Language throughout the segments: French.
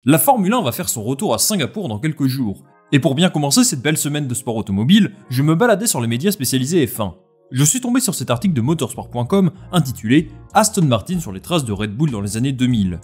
La Formule 1 va faire son retour à Singapour dans quelques jours. Et pour bien commencer cette belle semaine de sport automobile, je me baladais sur les médias spécialisés F1. Je suis tombé sur cet article de motorsport.com intitulé « Aston Martin sur les traces de Red Bull dans les années 2000 ».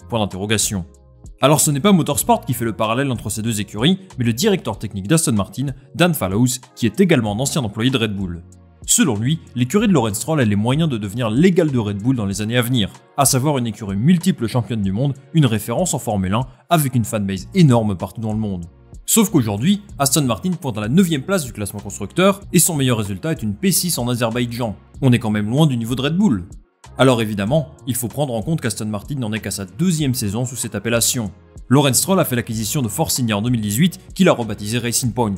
Alors ce n'est pas Motorsport qui fait le parallèle entre ces deux écuries, mais le directeur technique d'Aston Martin, Dan Fallows, qui est également un ancien employé de Red Bull. Selon lui, l'écurie de Lawrence Stroll a les moyens de devenir l'égale de Red Bull dans les années à venir, à savoir une écurie multiple championne du monde, une référence en Formule 1, avec une fanbase énorme partout dans le monde. Sauf qu'aujourd'hui, Aston Martin pointe à la 9ème place du classement constructeur, et son meilleur résultat est une P6 en Azerbaïdjan. On est quand même loin du niveau de Red Bull. Alors évidemment, il faut prendre en compte qu'Aston Martin n'en est qu'à sa 2ème saison sous cette appellation. Lawrence Stroll a fait l'acquisition de Force India en 2018, qu'il a rebaptisé Racing Point.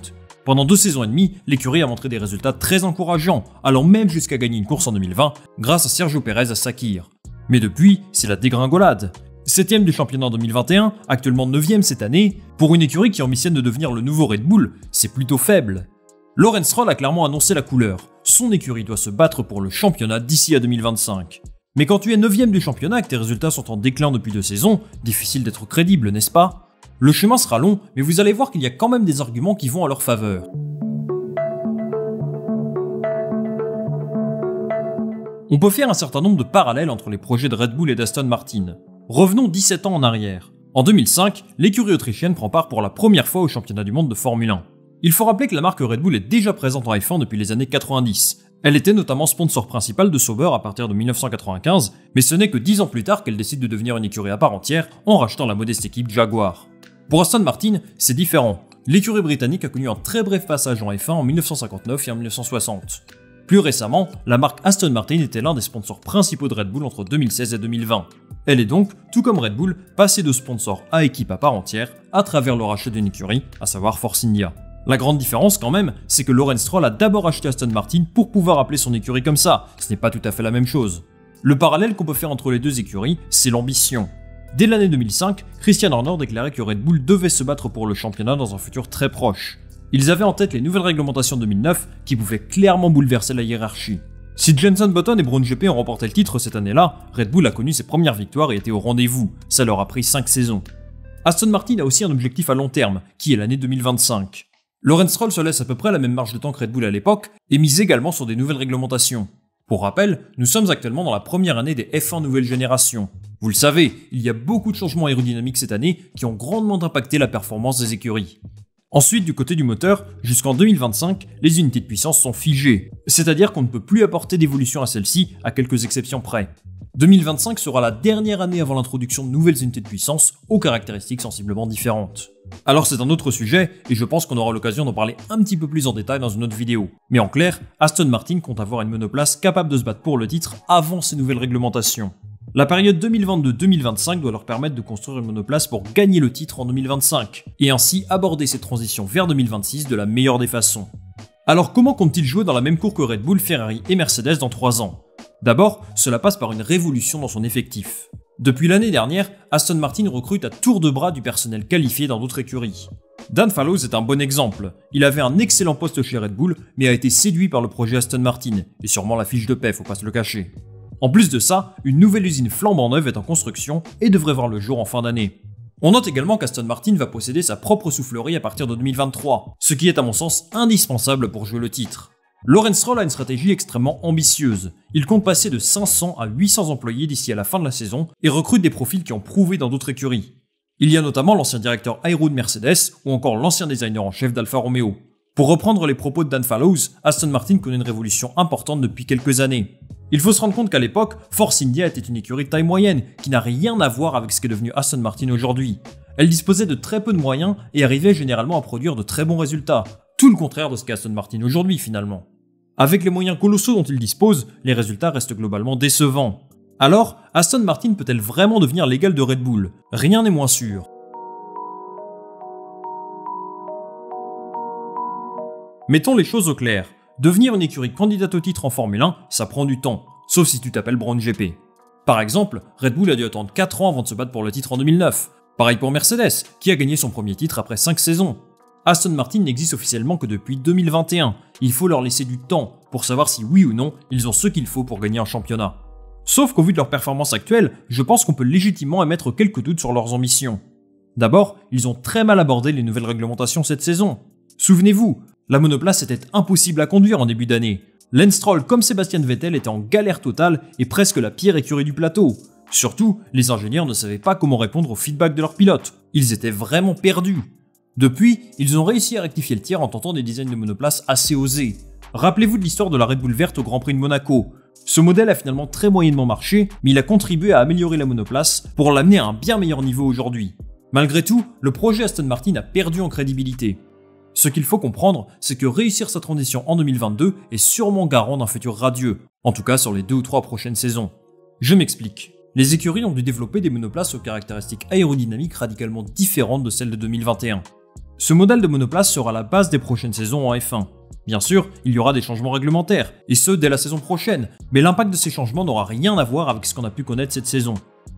Pendant 2 saisons et demie, l'écurie a montré des résultats très encourageants, allant même jusqu'à gagner une course en 2020 grâce à Sergio Pérez à Sakir. Mais depuis, c'est la dégringolade. 7ème du championnat en 2021, actuellement 9ème cette année, pour une écurie qui ambitionne de devenir le nouveau Red Bull, c'est plutôt faible. Lawrence Stroll a clairement annoncé la couleur, son écurie doit se battre pour le championnat d'ici à 2025. Mais quand tu es 9ème du championnat et que tes résultats sont en déclin depuis 2 saisons, difficile d'être crédible, n'est-ce pas? Le chemin sera long, mais vous allez voir qu'il y a quand même des arguments qui vont à leur faveur. On peut faire un certain nombre de parallèles entre les projets de Red Bull et d'Aston Martin. Revenons 17 ans en arrière. En 2005, l'écurie autrichienne prend part pour la première fois au championnat du monde de Formule 1. Il faut rappeler que la marque Red Bull est déjà présente en F1 depuis les années 90. Elle était notamment sponsor principal de Sauber à partir de 1995, mais ce n'est que 10 ans plus tard qu'elle décide de devenir une écurie à part entière en rachetant la modeste équipe Jaguar. Pour Aston Martin, c'est différent. L'écurie britannique a connu un très bref passage en F1 en 1959 et en 1960. Plus récemment, la marque Aston Martin était l'un des sponsors principaux de Red Bull entre 2016 et 2020. Elle est donc, tout comme Red Bull, passée de sponsor à équipe à part entière à travers le rachat d'une écurie, à savoir Force India. La grande différence quand même, c'est que Lawrence Stroll a d'abord acheté Aston Martin pour pouvoir appeler son écurie comme ça, ce n'est pas tout à fait la même chose. Le parallèle qu'on peut faire entre les deux écuries, c'est l'ambition. Dès l'année 2005, Christian Horner déclarait que Red Bull devait se battre pour le championnat dans un futur très proche. Ils avaient en tête les nouvelles réglementations de 2009 qui pouvaient clairement bouleverser la hiérarchie. Si Jenson Button et Brown GP ont remporté le titre cette année-là, Red Bull a connu ses premières victoires et était au rendez-vous, ça leur a pris 5 saisons. Aston Martin a aussi un objectif à long terme, qui est l'année 2025. Lawrence Stroll se laisse à peu près la même marge de temps que Red Bull à l'époque et mise également sur des nouvelles réglementations. Pour rappel, nous sommes actuellement dans la première année des F1 nouvelle génération. Vous le savez, il y a beaucoup de changements aérodynamiques cette année qui ont grandement impacté la performance des écuries. Ensuite, du côté du moteur, jusqu'en 2025, les unités de puissance sont figées, c'est-à-dire qu'on ne peut plus apporter d'évolution à celles-ci, à quelques exceptions près. 2025 sera la dernière année avant l'introduction de nouvelles unités de puissance aux caractéristiques sensiblement différentes. Alors c'est un autre sujet, et je pense qu'on aura l'occasion d'en parler un petit peu plus en détail dans une autre vidéo. Mais en clair, Aston Martin compte avoir une monoplace capable de se battre pour le titre avant ces nouvelles réglementations. La période 2022-2025 doit leur permettre de construire une monoplace pour gagner le titre en 2025, et ainsi aborder ces transitions vers 2026 de la meilleure des façons. Alors comment compte-t-il jouer dans la même cour que Red Bull, Ferrari et Mercedes dans 3 ans? D'abord, cela passe par une révolution dans son effectif. Depuis l'année dernière, Aston Martin recrute à tour de bras du personnel qualifié dans d'autres écuries. Dan Fallows est un bon exemple. Il avait un excellent poste chez Red Bull, mais a été séduit par le projet Aston Martin, et sûrement la fiche de paix, faut pas se le cacher. En plus de ça, une nouvelle usine flambant neuve est en construction et devrait voir le jour en fin d'année. On note également qu'Aston Martin va posséder sa propre soufflerie à partir de 2023, ce qui est à mon sens indispensable pour jouer le titre. Lawrence Stroll a une stratégie extrêmement ambitieuse. Il compte passer de 500 à 800 employés d'ici à la fin de la saison et recrute des profils qui ont prouvé dans d'autres écuries. Il y a notamment l'ancien directeur aéro de Mercedes ou encore l'ancien designer en chef d'Alfa Romeo. Pour reprendre les propos de Dan Fallows, Aston Martin connaît une révolution importante depuis quelques années. Il faut se rendre compte qu'à l'époque, Force India était une écurie de taille moyenne qui n'a rien à voir avec ce qu'est devenu Aston Martin aujourd'hui. Elle disposait de très peu de moyens et arrivait généralement à produire de très bons résultats. Tout le contraire de ce qu'est Aston Martin aujourd'hui finalement. Avec les moyens colossaux dont il dispose, les résultats restent globalement décevants. Alors, Aston Martin peut-elle vraiment devenir l'égale de Red Bull? Rien n'est moins sûr. Mettons les choses au clair. Devenir une écurie candidate au titre en Formule 1, ça prend du temps, sauf si tu t'appelles Brown GP. Par exemple, Red Bull a dû attendre 4 ans avant de se battre pour le titre en 2009. Pareil pour Mercedes, qui a gagné son premier titre après 5 saisons. Aston Martin n'existe officiellement que depuis 2021. Il faut leur laisser du temps pour savoir si oui ou non ils ont ce qu'il faut pour gagner un championnat. Sauf qu'au vu de leur performance actuelle, je pense qu'on peut légitimement émettre quelques doutes sur leurs ambitions. D'abord, ils ont très mal abordé les nouvelles réglementations cette saison. Souvenez-vous, la monoplace était impossible à conduire en début d'année. Lance Stroll comme Sebastian Vettel étaient en galère totale et presque la pire écurie du plateau. Surtout, les ingénieurs ne savaient pas comment répondre au feedback de leurs pilotes. Ils étaient vraiment perdus. Depuis, ils ont réussi à rectifier le tir en tentant des designs de monoplace assez osés. Rappelez-vous de l'histoire de la Red Bull verte au Grand Prix de Monaco. Ce modèle a finalement très moyennement marché, mais il a contribué à améliorer la monoplace pour l'amener à un bien meilleur niveau aujourd'hui. Malgré tout, le projet Aston Martin a perdu en crédibilité. Ce qu'il faut comprendre, c'est que réussir sa transition en 2022 est sûrement garant d'un futur radieux, en tout cas sur les 2 ou 3 prochaines saisons. Je m'explique. Les écuries ont dû développer des monoplaces aux caractéristiques aérodynamiques radicalement différentes de celles de 2021. Ce modèle de monoplace sera la base des prochaines saisons en F1. Bien sûr, il y aura des changements réglementaires, et ce dès la saison prochaine, mais l'impact de ces changements n'aura rien à voir avec ce qu'on a pu connaître cette saison.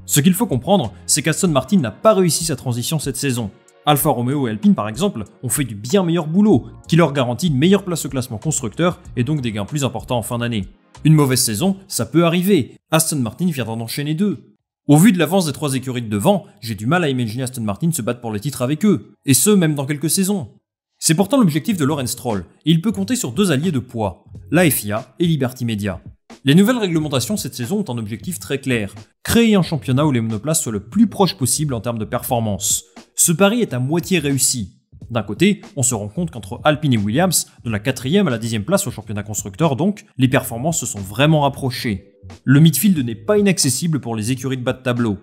Ce qu'il faut comprendre, c'est qu'Aston Martin n'a pas réussi sa transition cette saison. Alfa Romeo et Alpine par exemple ont fait du bien meilleur boulot, qui leur garantit une meilleure place au classement constructeur et donc des gains plus importants en fin d'année. Une mauvaise saison, ça peut arriver, Aston Martin viendra d'enchaîner 2. Au vu de l'avance des 3 écuries de devant, j'ai du mal à imaginer Aston Martin se battre pour les titres avec eux, et ce même dans quelques saisons. C'est pourtant l'objectif de Lawrence Stroll, et il peut compter sur 2 alliés de poids, la FIA et Liberty Media. Les nouvelles réglementations cette saison ont un objectif très clair, créer un championnat où les monoplaces soient le plus proche possible en termes de performance. Ce pari est à moitié réussi. D'un côté, on se rend compte qu'entre Alpine et Williams, de la 4e à la 10e place au championnat constructeur donc, les performances se sont vraiment rapprochées. Le midfield n'est pas inaccessible pour les écuries de bas de tableau.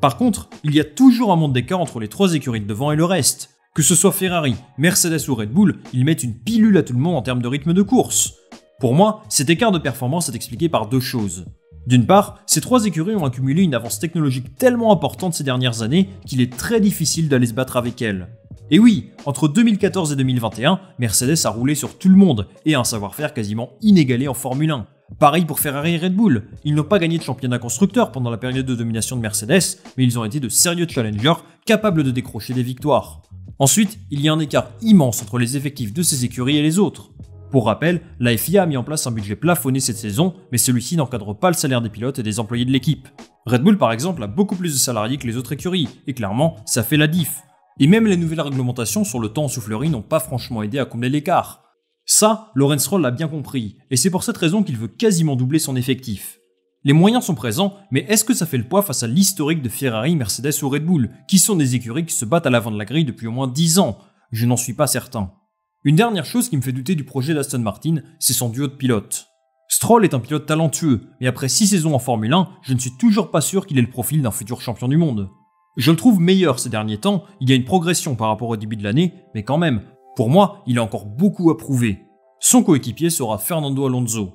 Par contre, il y a toujours un monde d'écart entre les 3 écuries de devant et le reste. Que ce soit Ferrari, Mercedes ou Red Bull, ils mettent une pilule à tout le monde en termes de rythme de course. Pour moi, cet écart de performance est expliqué par 2 choses. D'une part, ces 3 écuries ont accumulé une avance technologique tellement importante ces dernières années qu'il est très difficile d'aller se battre avec elles. Et oui, entre 2014 et 2021, Mercedes a roulé sur tout le monde et a un savoir-faire quasiment inégalé en Formule 1. Pareil pour Ferrari et Red Bull, ils n'ont pas gagné de championnat constructeur pendant la période de domination de Mercedes, mais ils ont été de sérieux challengers capables de décrocher des victoires. Ensuite, il y a un écart immense entre les effectifs de ces écuries et les autres. Pour rappel, la FIA a mis en place un budget plafonné cette saison, mais celui-ci n'encadre pas le salaire des pilotes et des employés de l'équipe. Red Bull par exemple a beaucoup plus de salariés que les autres écuries, et clairement, ça fait la diff. Et même les nouvelles réglementations sur le temps en soufflerie n'ont pas franchement aidé à combler l'écart. Ça, Lawrence Stroll l'a bien compris, et c'est pour cette raison qu'il veut quasiment doubler son effectif. Les moyens sont présents, mais est-ce que ça fait le poids face à l'historique de Ferrari, Mercedes ou Red Bull, qui sont des écuries qui se battent à l'avant de la grille depuis au moins 10 ans? Je n'en suis pas certain. Une dernière chose qui me fait douter du projet d'Aston Martin, c'est son duo de pilotes. Stroll est un pilote talentueux, mais après 6 saisons en Formule 1, je ne suis toujours pas sûr qu'il ait le profil d'un futur champion du monde. Je le trouve meilleur ces derniers temps, il y a une progression par rapport au début de l'année, mais quand même, pour moi, il a encore beaucoup à prouver. Son coéquipier sera Fernando Alonso.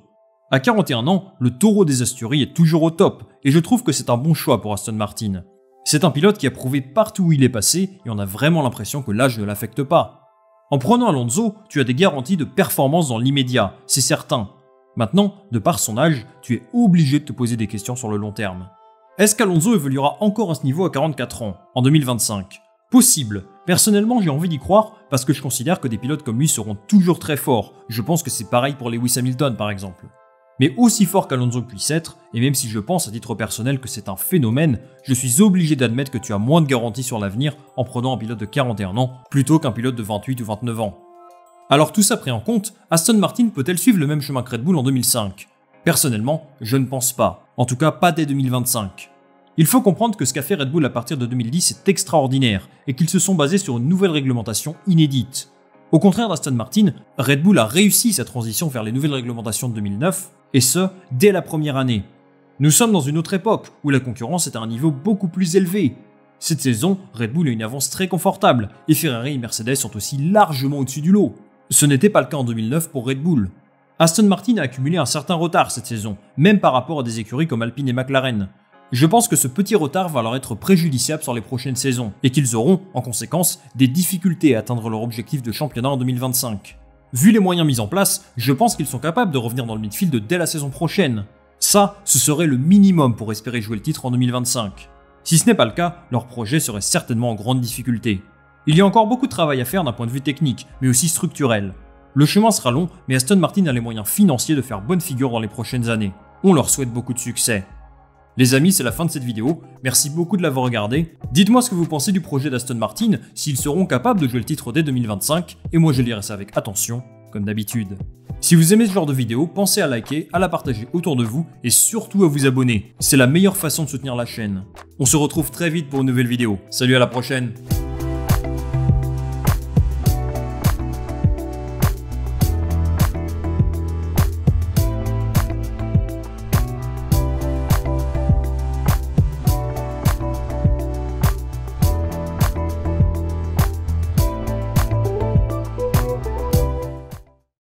À 41 ans, le taureau des Asturies est toujours au top, et je trouve que c'est un bon choix pour Aston Martin. C'est un pilote qui a prouvé partout où il est passé, et on a vraiment l'impression que l'âge ne l'affecte pas. En prenant Alonso, tu as des garanties de performance dans l'immédiat, c'est certain. Maintenant, de par son âge, tu es obligé de te poser des questions sur le long terme. Est-ce qu'Alonso évoluera encore à ce niveau à 44 ans, en 2025 ? Possible. Personnellement, j'ai envie d'y croire parce que je considère que des pilotes comme lui seront toujours très forts. Je pense que c'est pareil pour Lewis Hamilton par exemple. Mais aussi fort qu'Alonso puisse être, et même si je pense à titre personnel que c'est un phénomène, je suis obligé d'admettre que tu as moins de garanties sur l'avenir en prenant un pilote de 41 ans plutôt qu'un pilote de 28 ou 29 ans. Alors tout ça pris en compte, Aston Martin peut-elle suivre le même chemin que Red Bull en 2005 ? Personnellement, je ne pense pas. En tout cas pas dès 2025. Il faut comprendre que ce qu'a fait Red Bull à partir de 2010 est extraordinaire et qu'ils se sont basés sur une nouvelle réglementation inédite. Au contraire d'Aston Martin, Red Bull a réussi sa transition vers les nouvelles réglementations de 2009, et ce, dès la première année. Nous sommes dans une autre époque, où la concurrence est à un niveau beaucoup plus élevé. Cette saison, Red Bull a une avance très confortable, et Ferrari et Mercedes sont aussi largement au-dessus du lot. Ce n'était pas le cas en 2009 pour Red Bull. Aston Martin a accumulé un certain retard cette saison, même par rapport à des écuries comme Alpine et McLaren. Je pense que ce petit retard va leur être préjudiciable sur les prochaines saisons, et qu'ils auront, en conséquence, des difficultés à atteindre leur objectif de championnat en 2025. Vu les moyens mis en place, je pense qu'ils sont capables de revenir dans le midfield dès la saison prochaine. Ça, ce serait le minimum pour espérer jouer le titre en 2025. Si ce n'est pas le cas, leur projet serait certainement en grande difficulté. Il y a encore beaucoup de travail à faire d'un point de vue technique, mais aussi structurel. Le chemin sera long, mais Aston Martin a les moyens financiers de faire bonne figure dans les prochaines années. On leur souhaite beaucoup de succès. Les amis, c'est la fin de cette vidéo, merci beaucoup de l'avoir regardé. Dites-moi ce que vous pensez du projet d'Aston Martin, s'ils seront capables de jouer le titre dès 2025, et moi je lirai ça avec attention, comme d'habitude. Si vous aimez ce genre de vidéo, pensez à liker, à la partager autour de vous, et surtout à vous abonner. C'est la meilleure façon de soutenir la chaîne. On se retrouve très vite pour une nouvelle vidéo. Salut, à la prochaine!